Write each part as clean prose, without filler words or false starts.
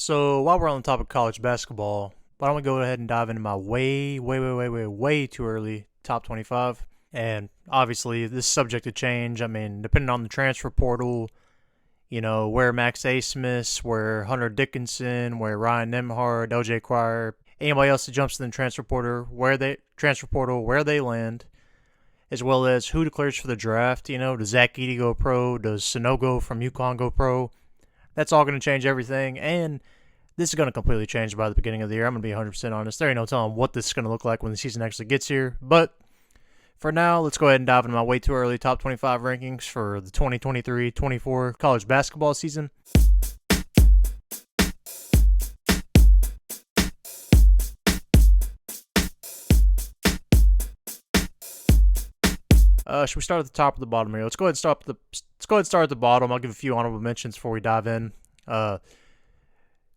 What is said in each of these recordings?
So while we're on the topic of college basketball, why don't we go ahead and dive into my way too early top 25? And obviously, this is subject to change. I mean, depending on the transfer portal, where Max Asmus, where Hunter Dickinson, where Ryan Nembhard, LJ Cryer, anybody else that jumps in the transfer portal, where they land, as well as who declares for the draft. Does Zach Edey go pro? Does Sanogo from UConn go pro? That's all going to change everything, and this is going to completely change by the beginning of the year. I'm going to be 100% honest. There ain't no telling what this is going to look like when the season actually gets here. But for now, let's go ahead and dive into my way too early top 25 rankings for the 2023-24 college basketball season. Should we start at the top or the bottom here? Let's go ahead and start at the bottom. I'll give a few honorable mentions before we dive in.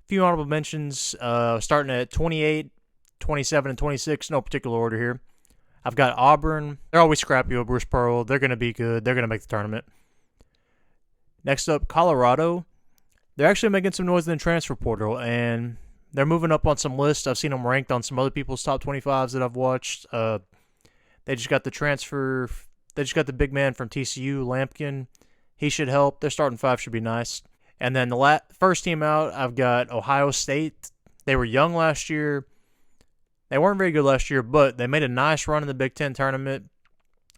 Few honorable mentions, starting at 28, 27, and 26, no particular order here. I've got Auburn. They're always scrappy with Bruce Pearl. They're going to be good. They're going to make the tournament. Next up, Colorado. They're actually making some noise in the transfer portal, and they're moving up on some lists. I've seen them ranked on some other people's top 25s that I've watched. They just got the transfer. They just got the big man from TCU, Lampkin. He should help. Their starting five should be nice. And then the first team out, I've got Ohio State. They were young last year. They weren't very good last year, but they made a nice run in the Big Ten tournament.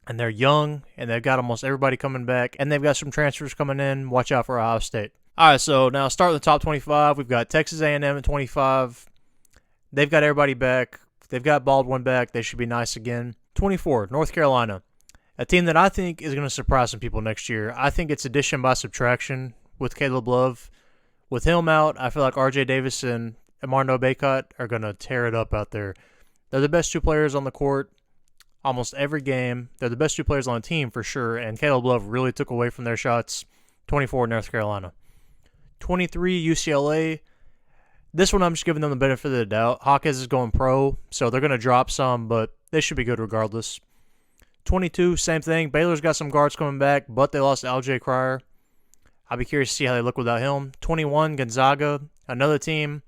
And they're young, and they've got almost everybody coming back. And they've got some transfers coming in. Watch out for Ohio State. All right, so now start with the top 25. We've got Texas A&M at 25. They've got everybody back. They've got Baldwin back. They should be nice again. 24, North Carolina. A team that I think is going to surprise some people next year. I think it's addition by subtraction with Caleb Love. With him out, I feel like R.J. Davis and Armando Bacot are going to tear it up out there. They're the best two players on the court almost every game. They're the best two players on the team for sure, and Caleb Love really took away from their shots. 24, North Carolina. 23, UCLA. This one I'm just giving them the benefit of the doubt. Hawkins is going pro, so they're going to drop some, but they should be good regardless. 22, same thing. Baylor's got some guards coming back, but they lost LJ Cryer. I'll be curious to see how they look without him. 21, Gonzaga, another team.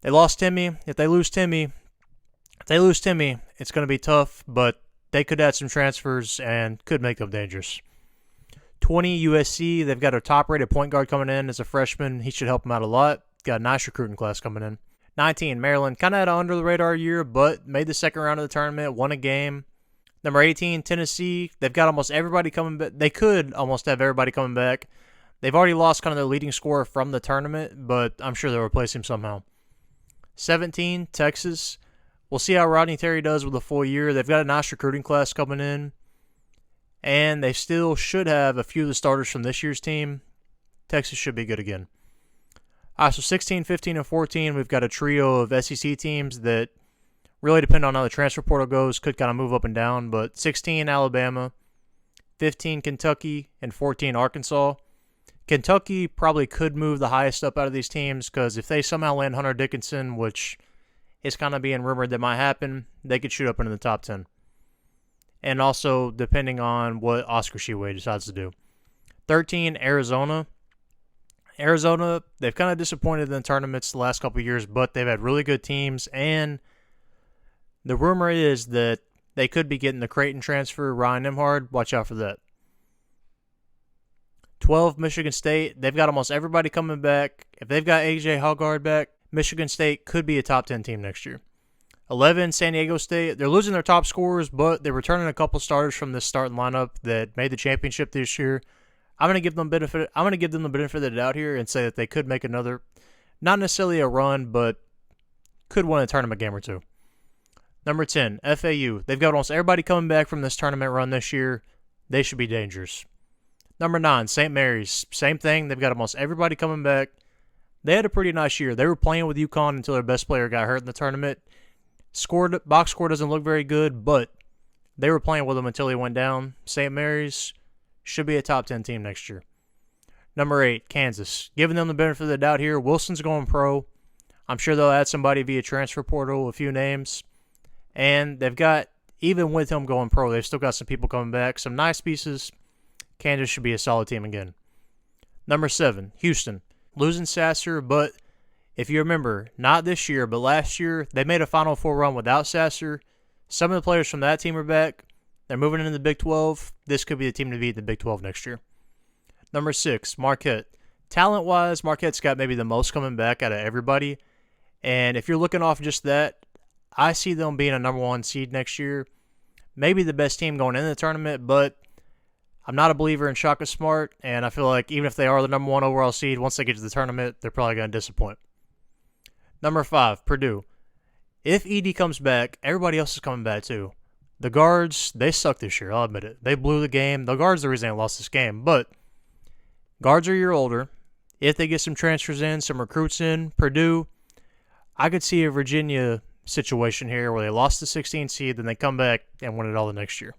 They lost Timmy. If they lose Timmy, it's going to be tough, but they could add some transfers and could make them dangerous. 20, USC. They've got a top-rated point guard coming in as a freshman. He should help them out a lot. Got a nice recruiting class coming in. 19, Maryland. Kind of had an under-the-radar year, but made the second round of the tournament, won a game. Number 18, Tennessee. They've got almost everybody coming back. They could almost have everybody coming back. They've already lost kind of their leading scorer from the tournament, but I'm sure they'll replace him somehow. 17, Texas. We'll see how Rodney Terry does with a full year. They've got a nice recruiting class coming in, and they still should have a few of the starters from this year's team. Texas should be good again. All right, so 16, 15, and 14, we've got a trio of SEC teams that really depend on how the transfer portal goes. Could kind of move up and down, but 16, Alabama, 15, Kentucky, and 14, Arkansas. Kentucky probably could move the highest up out of these teams because if they somehow land Hunter Dickinson, which is kind of being rumored that might happen, they could shoot up into the top 10. And also, depending on what Oscar Tshiebwe decides to do. 13, Arizona. Arizona, they've kind of disappointed in the tournaments the last couple of years, but they've had really good teams, and the rumor is that they could be getting the Creighton transfer, Ryan Nembhard. Watch out for that. 12, Michigan State. They've got almost everybody coming back. If they've got A.J. Hoggard back, Michigan State could be a top 10 team next year. 11, San Diego State. They're losing their top scorers, but they're returning a couple starters from this starting lineup that made the championship this year. I'm going to give them the benefit of the doubt here and say that they could make another, not necessarily a run, but could win a tournament game or two. Number 10, FAU. They've got almost everybody coming back from this tournament run this year. They should be dangerous. Number 9, St. Mary's. Same thing. They've got almost everybody coming back. They had a pretty nice year. They were playing with UConn until their best player got hurt in the tournament. Box score doesn't look very good, but they were playing with them until he went down. St. Mary's should be a top 10 team next year. Number 8, Kansas. Giving them the benefit of the doubt here. Wilson's going pro. I'm sure they'll add somebody via transfer portal, a few names. And they've got, even with him going pro, they've still got some people coming back. Some nice pieces. Kansas should be a solid team again. Number 7, Houston. Losing Sasser, but If you remember, not this year, but last year, they made a Final Four run without Sasser. Some of the players from that team are back. They're moving into the Big 12. This could be the team to beat the Big 12 next year. Number 6, Marquette. Talent-wise, Marquette's got maybe the most coming back out of everybody. And if you're looking off just that, I see them being a number 1 seed next year. Maybe the best team going into the tournament, but I'm not a believer in Shaka Smart, and I feel like even if they are the number 1 overall seed, once they get to the tournament, they're probably going to disappoint. Number 5, Purdue. If ED comes back, everybody else is coming back too. The guards, they suck this year, I'll admit it. They blew the game. The guards are the reason they lost this game, but guards are a year older. If they get some transfers in, some recruits in, Purdue, I could see a Virginia situation here where they lost the 16 seed, then they come back and win it all the next year.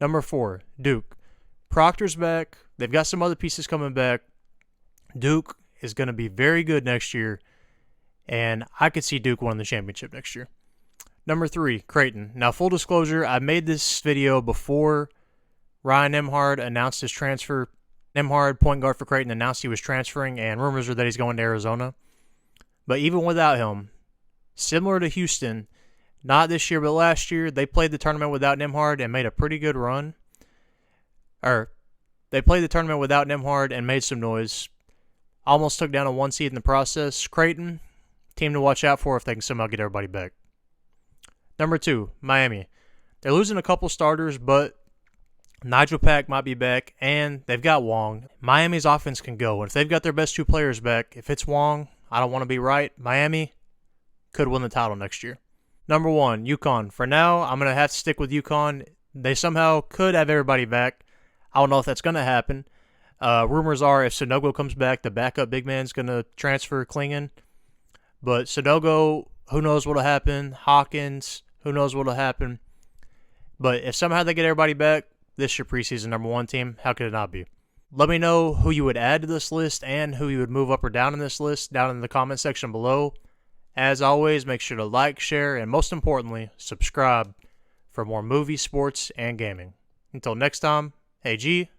Number 4, Duke. Proctor's back. They've got some other pieces coming back. Duke is going to be very good next year, and I could see Duke winning the championship next year. Number 3, Creighton. Now, full disclosure, I made this video before Ryan Nembhard announced his transfer. Nembhard, point guard for Creighton, announced he was transferring, and rumors are that he's going to Arizona. But even without him, similar to Houston, not this year but last year, they played the tournament without Nembhard and made a pretty good run. They played the tournament without Nembhard and made some noise. Almost took down a 1 seed in the process. Creighton, team to watch out for if they can somehow get everybody back. Number 2, Miami. They're losing a couple starters, but Nigel Pack might be back, and they've got Wong. Miami's offense can go, and if they've got their best 2 players back, if it's Wong, I don't want to be right, Miami could win the title next year. Number 1, UConn. For now, I'm going to have to stick with UConn. They somehow could have everybody back. I don't know if that's going to happen. Rumors are if Sanogo comes back, the backup big man's going to transfer Klingon. But Sanogo, who knows what will happen. Hawkins, who knows what will happen. But if somehow they get everybody back, this is your preseason number 1 team. How could it not be? Let me know who you would add to this list and who you would move up or down in this list down in the comment section below. As always, make sure to like, share, and most importantly, subscribe for more movies, sports, and gaming. Until next time, hey G,